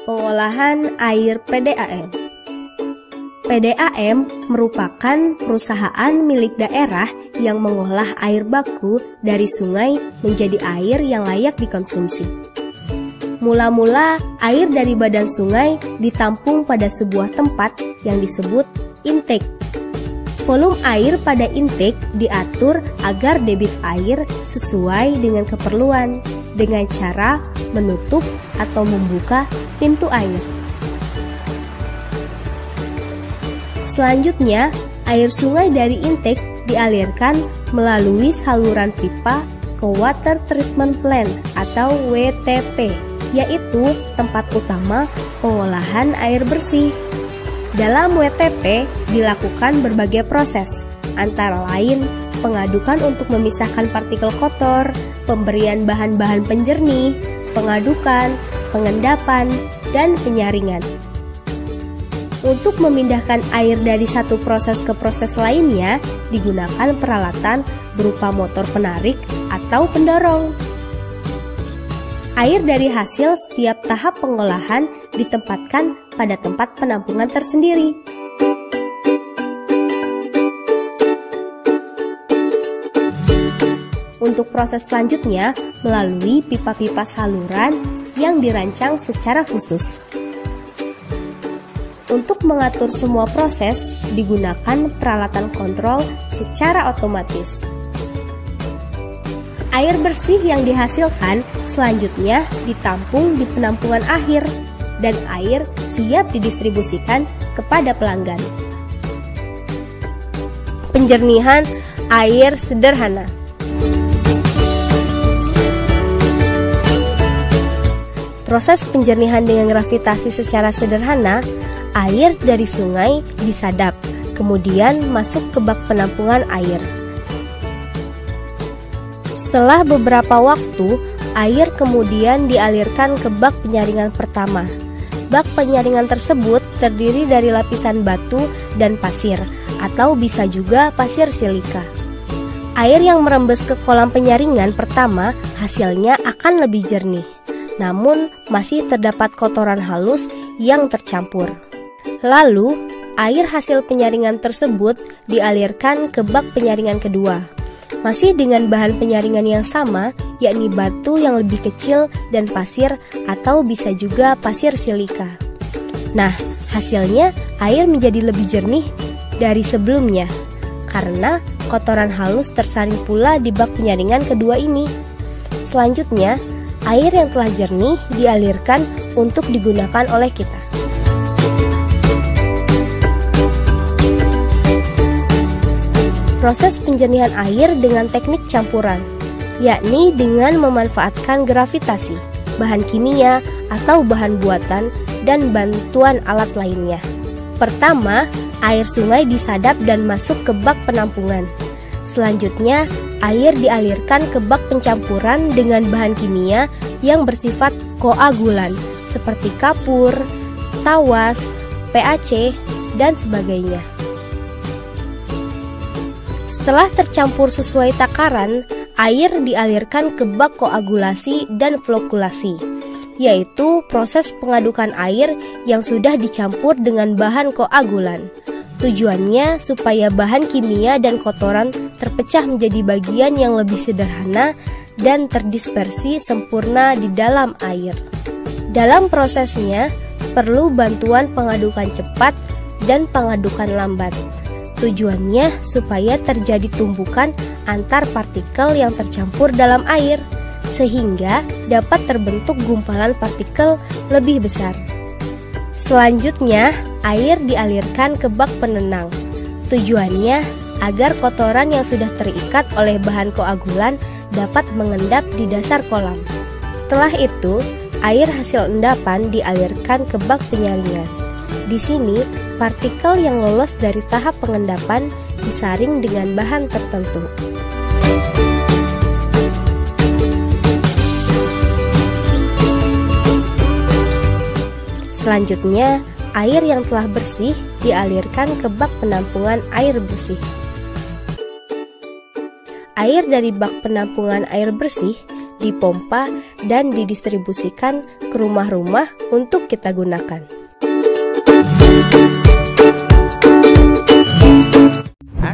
Pengolahan air PDAM. PDAM merupakan perusahaan milik daerah yang mengolah air baku dari sungai menjadi air yang layak dikonsumsi. Mula-mula, air dari badan sungai ditampung pada sebuah tempat yang disebut intake. Volume air pada intake diatur agar debit air sesuai dengan keperluan dengan cara menutup atau membuka pintu air. Selanjutnya, air sungai dari intake dialirkan melalui saluran pipa ke Water Treatment Plant atau WTP, yaitu tempat utama pengolahan air bersih. Dalam WTP dilakukan berbagai proses, antara lain pengadukan untuk memisahkan partikel kotor, pemberian bahan-bahan penjernih, pengadukan, pengendapan, dan penyaringan. Untuk memindahkan air dari satu proses ke proses lainnya, digunakan peralatan berupa motor penarik atau pendorong. Air dari hasil setiap tahap pengolahan ditempatkan pada tempat penampungan tersendiri. Untuk proses selanjutnya melalui pipa-pipa saluran yang dirancang secara khusus. Untuk mengatur semua proses digunakan peralatan kontrol secara otomatis. Air bersih yang dihasilkan selanjutnya ditampung di penampungan akhir dan air siap didistribusikan kepada pelanggan. Penjernihan air sederhana. Proses penjernihan dengan gravitasi secara sederhana, air dari sungai disadap, kemudian masuk ke bak penampungan air. Setelah beberapa waktu, air kemudian dialirkan ke bak penyaringan pertama. Bak penyaringan tersebut terdiri dari lapisan batu dan pasir, atau bisa juga pasir silika. Air yang merembes ke kolam penyaringan pertama hasilnya akan lebih jernih, namun masih terdapat kotoran halus yang tercampur. Lalu, air hasil penyaringan tersebut dialirkan ke bak penyaringan kedua. Masih dengan bahan penyaringan yang sama, yakni batu yang lebih kecil dan pasir atau bisa juga pasir silika. Nah, hasilnya air menjadi lebih jernih dari sebelumnya karena kotoran halus tersaring pula di bak penyaringan kedua ini. Selanjutnya, air yang telah jernih dialirkan untuk digunakan oleh kita. Proses penjernihan air dengan teknik campuran, yakni dengan memanfaatkan gravitasi, bahan kimia atau bahan buatan, dan bantuan alat lainnya. Pertama, air sungai disadap dan masuk ke bak penampungan. Selanjutnya, air dialirkan ke bak pencampuran dengan bahan kimia yang bersifat koagulan, seperti kapur, tawas, PAC, dan sebagainya. Setelah tercampur sesuai takaran, air dialirkan ke bak koagulasi dan flokulasi, yaitu proses pengadukan air yang sudah dicampur dengan bahan koagulan. Tujuannya supaya bahan kimia dan kotoran terpecah menjadi bagian yang lebih sederhana dan terdispersi sempurna di dalam air. Dalam prosesnya, perlu bantuan pengadukan cepat dan pengadukan lambat. Tujuannya supaya terjadi tumbukan antar partikel yang tercampur dalam air, sehingga dapat terbentuk gumpalan partikel lebih besar. Selanjutnya, air dialirkan ke bak penenang. Tujuannya agar kotoran yang sudah terikat oleh bahan koagulan dapat mengendap di dasar kolam. Setelah itu, air hasil endapan dialirkan ke bak penyaringan. Di sini, partikel yang lolos dari tahap pengendapan disaring dengan bahan tertentu. Selanjutnya, air yang telah bersih dialirkan ke bak penampungan air bersih. Air dari bak penampungan air bersih dipompa, dan didistribusikan ke rumah-rumah untuk kita gunakan.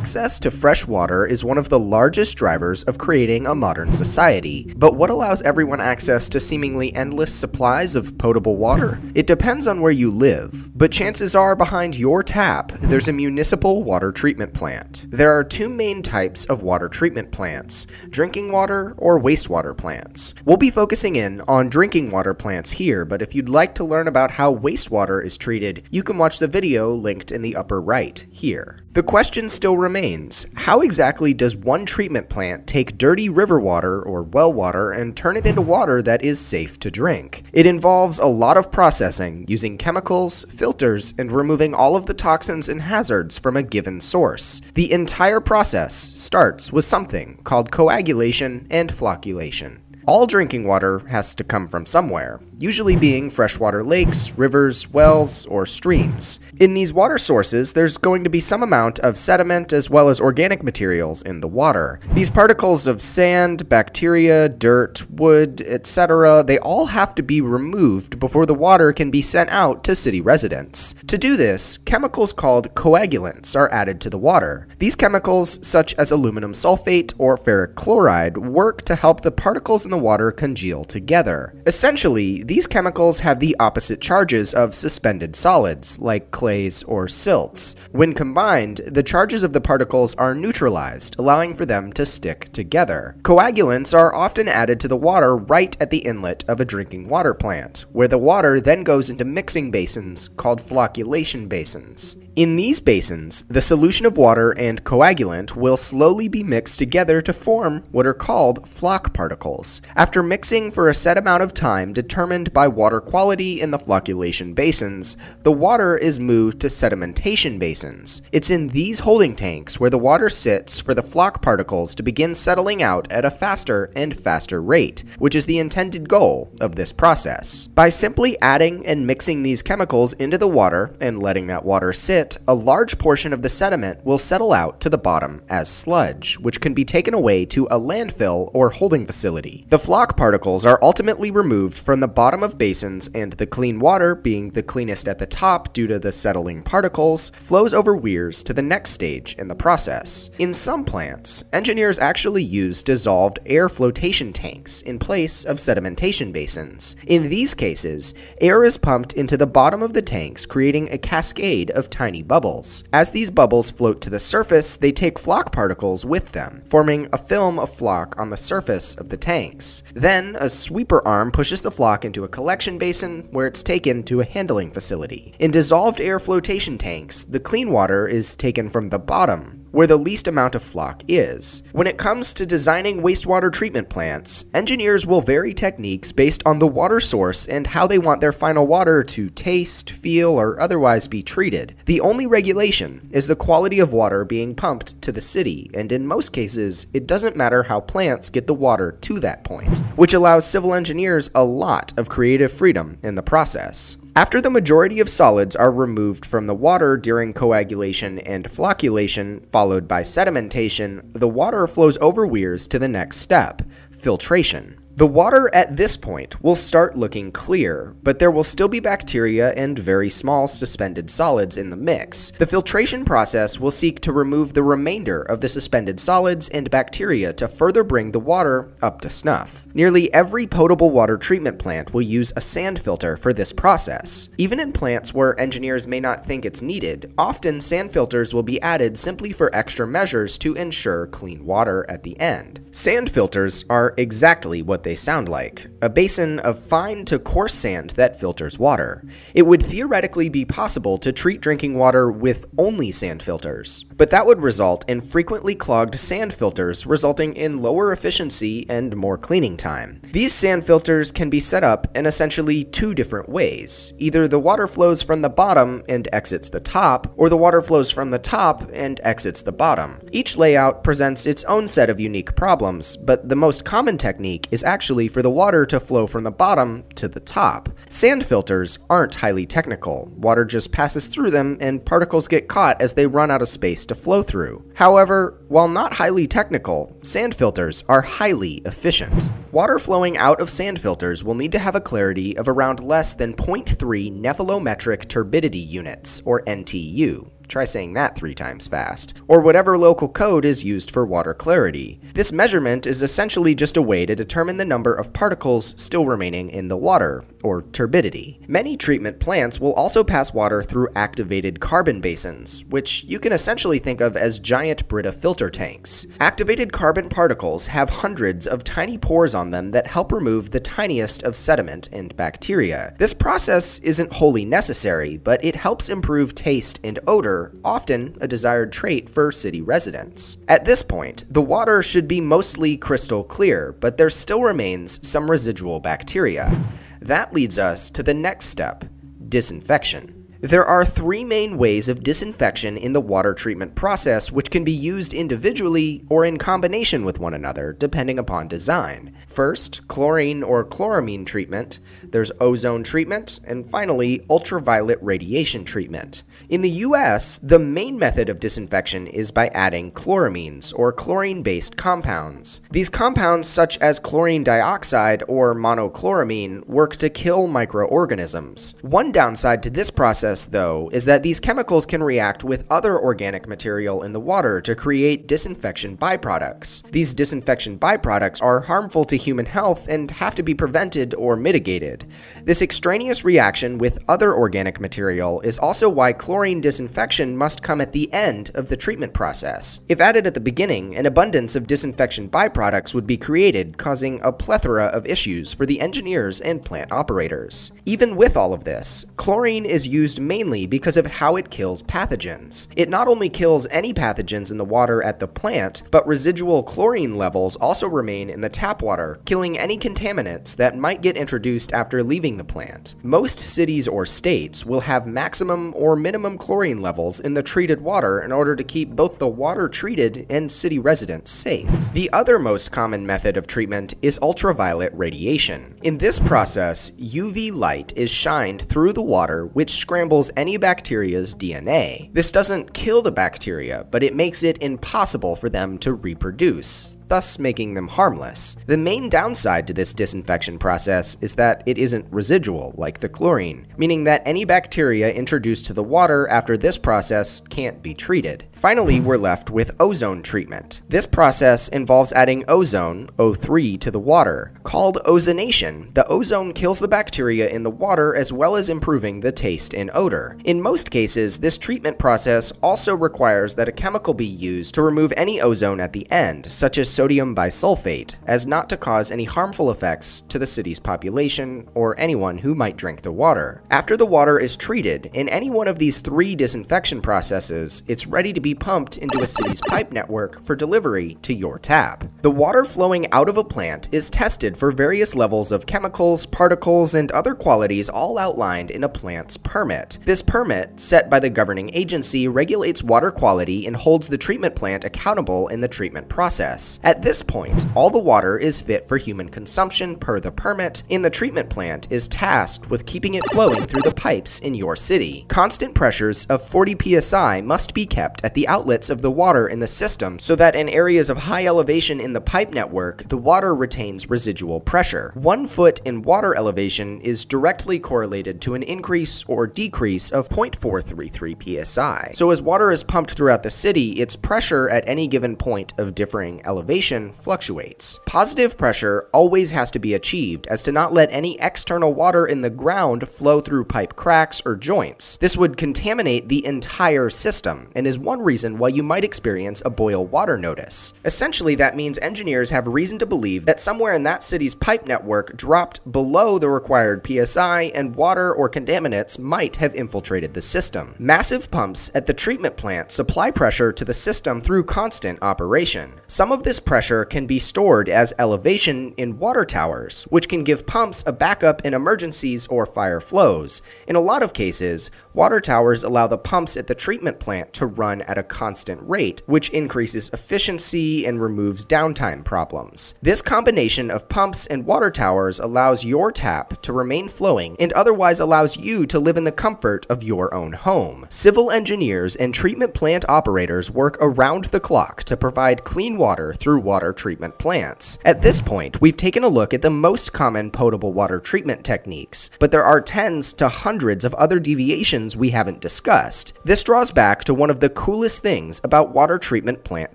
Access to fresh water is one of the largest drivers of creating a modern society. But what allows everyone access to seemingly endless supplies of potable water? It depends on where you live, but chances are behind your tap, there's a municipal water treatment plant. There are two main types of water treatment plants: drinking water or wastewater plants. We'll be focusing in on drinking water plants here, but if you'd like to learn about how wastewater is treated, you can watch the video linked in the upper right here. The question still remains, how exactly does one treatment plant take dirty river water or well water and turn it into water that is safe to drink? It involves a lot of processing, using chemicals, filters, and removing all of the toxins and hazards from a given source. The entire process starts with something called coagulation and flocculation. All drinking water has to come from somewhere, usually being freshwater lakes, rivers, wells, or streams. In these water sources, there's going to be some amount of sediment as well as organic materials in the water. These particles of sand, bacteria, dirt, wood, etc., they all have to be removed before the water can be sent out to city residents. To do this, chemicals called coagulants are added to the water. These chemicals, such as aluminum sulfate or ferric chloride, work to help the particles in the water congeal together. Essentially, these chemicals have the opposite charges of suspended solids, like clays or silts. When combined, the charges of the particles are neutralized, allowing for them to stick together. Coagulants are often added to the water right at the inlet of a drinking water plant, where the water then goes into mixing basins called flocculation basins. In these basins, the solution of water and coagulant will slowly be mixed together to form what are called floc particles. After mixing for a set amount of time determined by water quality in the flocculation basins, the water is moved to sedimentation basins. It's in these holding tanks where the water sits for the floc particles to begin settling out at a faster and faster rate, which is the intended goal of this process. By simply adding and mixing these chemicals into the water and letting that water sit, a large portion of the sediment will settle out to the bottom as sludge, which can be taken away to a landfill or holding facility. The floc particles are ultimately removed from the bottom of basins, and the clean water, being the cleanest at the top due to the settling particles, flows over weirs to the next stage in the process. In some plants, engineers actually use dissolved air flotation tanks in place of sedimentation basins. In these cases, air is pumped into the bottom of the tanks, creating a cascade of tiny bubbles. As these bubbles float to the surface, they take floc particles with them, forming a film of floc on the surface of the tanks. Then, a sweeper arm pushes the floc into a collection basin where it's taken to a handling facility. In dissolved air flotation tanks, the clean water is taken from the bottom, where the least amount of floc is. When it comes to designing wastewater treatment plants, engineers will vary techniques based on the water source and how they want their final water to taste, feel, or otherwise be treated. The only regulation is the quality of water being pumped to the city, and in most cases, it doesn't matter how plants get the water to that point, which allows civil engineers a lot of creative freedom in the process. After the majority of solids are removed from the water during coagulation and flocculation, followed by sedimentation, the water flows over weirs to the next step, filtration. The water at this point will start looking clear, but there will still be bacteria and very small suspended solids in the mix. The filtration process will seek to remove the remainder of the suspended solids and bacteria to further bring the water up to snuff. Nearly every potable water treatment plant will use a sand filter for this process. Even in plants where engineers may not think it's needed, often sand filters will be added simply for extra measures to ensure clean water at the end. Sand filters are exactly what they sound like, a basin of fine to coarse sand that filters water. It would theoretically be possible to treat drinking water with only sand filters, but that would result in frequently clogged sand filters, resulting in lower efficiency and more cleaning time. These sand filters can be set up in essentially two different ways. Either the water flows from the bottom and exits the top, or the water flows from the top and exits the bottom. Each layout presents its own set of unique problems, but the most common technique is actually for the water to flow from the bottom to the top. Sand filters aren't highly technical. Water just passes through them and particles get caught as they run out of space to flow through. However, while not highly technical, sand filters are highly efficient. Water flowing out of sand filters will need to have a clarity of around less than 0.3 nephelometric turbidity units, or NTU. Try saying that 3 times fast. Or whatever local code is used for water clarity. This measurement is essentially just a way to determine the number of particles still remaining in the water, or turbidity. Many treatment plants will also pass water through activated carbon basins, which you can essentially think of as giant Brita filter tanks. Activated carbon particles have hundreds of tiny pores on them that help remove the tiniest of sediment and bacteria. This process isn't wholly necessary, but it helps improve taste and odor, often a desired trait for city residents. At this point, the water should be mostly crystal clear, but there still remains some residual bacteria. That leads us to the next step: disinfection. There are 3 main ways of disinfection in the water treatment process, which can be used individually or in combination with one another, depending upon design. First, chlorine or chloramine treatment, there's ozone treatment, and finally, ultraviolet radiation treatment. In the US, the main method of disinfection is by adding chloramines, or chlorine-based compounds. These compounds, such as chlorine dioxide or monochloramine, work to kill microorganisms. One downside to this process, though, is that these chemicals can react with other organic material in the water to create disinfection byproducts. These disinfection byproducts are harmful to human health and have to be prevented or mitigated. This extraneous reaction with other organic material is also why chlorine disinfection must come at the end of the treatment process. If added at the beginning, an abundance of disinfection byproducts would be created, causing a plethora of issues for the engineers and plant operators. Even with all of this, chlorine is used mainly because of how it kills pathogens. It not only kills any pathogens in the water at the plant, but residual chlorine levels also remain in the tap water, killing any contaminants that might get introduced after leaving the plant. Most cities or states will have maximum or minimum chlorine levels in the treated water in order to keep both the water treated and city residents safe. The other most common method of treatment is ultraviolet radiation. In this process, UV light is shined through the water, which scrambles any bacteria's DNA. This doesn't kill the bacteria, but it makes it impossible for them to reproduce, thus making them harmless. The main downside to this disinfection process is that it isn't residual like the chlorine, meaning that any bacteria introduced to the water after this process can't be treated. Finally, we're left with ozone treatment. This process involves adding ozone, O3, to the water. Called ozonation, the ozone kills the bacteria in the water as well as improving the taste and odor. In most cases, this treatment process also requires that a chemical be used to remove any ozone at the end, such as sodium bisulfate, as not to cause any harmful effects to the city's population or anyone who might drink the water. After the water is treated, in any one of these 3 disinfection processes, it's ready to be pumped into a city's pipe network for delivery to your tap. The water flowing out of a plant is tested for various levels of chemicals, particles, and other qualities all outlined in a plant's permit. This permit, set by the governing agency, regulates water quality and holds the treatment plant accountable in the treatment process. At this point, all the water is fit for human consumption per the permit, and the treatment plant is tasked with keeping it flowing through the pipes in your city. Constant pressures of 40 psi must be kept at the outlets of the water in the system so that in areas of high elevation in the pipe network, the water retains residual pressure. 1 foot in water elevation is directly correlated to an increase or decrease of 0.433 psi. So as water is pumped throughout the city, its pressure at any given point of differing elevation fluctuates. Positive pressure always has to be achieved as to not let any external water in the ground flow through pipe cracks or joints. This would contaminate the entire system and is one reason why you might experience a boil water notice. Essentially, that means engineers have reason to believe that somewhere in that city's pipe network dropped below the required psi and water or contaminants might have infiltrated the system. Massive pumps at the treatment plant supply pressure to the system through constant operation. Some of this pressure can be stored as elevation in water towers, which can give pumps a backup in emergencies or fire flows. In a lot of cases, water towers allow the pumps at the treatment plant to run at at a constant rate, which increases efficiency and removes downtime problems. This combination of pumps and water towers allows your tap to remain flowing and otherwise allows you to live in the comfort of your own home. Civil engineers and treatment plant operators work around the clock to provide clean water through water treatment plants. At this point, we've taken a look at the most common potable water treatment techniques, but there are tens to hundreds of other deviations we haven't discussed. This draws back to one of the coolest things about water treatment plant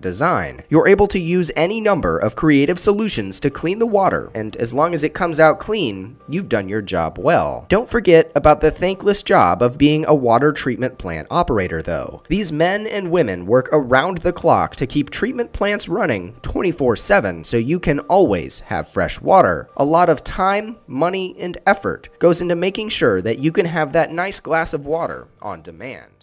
design. You're able to use any number of creative solutions to clean the water, and as long as it comes out clean, you've done your job well. Don't forget about the thankless job of being a water treatment plant operator, though. These men and women work around the clock to keep treatment plants running 24/7 so you can always have fresh water. A lot of time, money, and effort goes into making sure that you can have that nice glass of water on demand.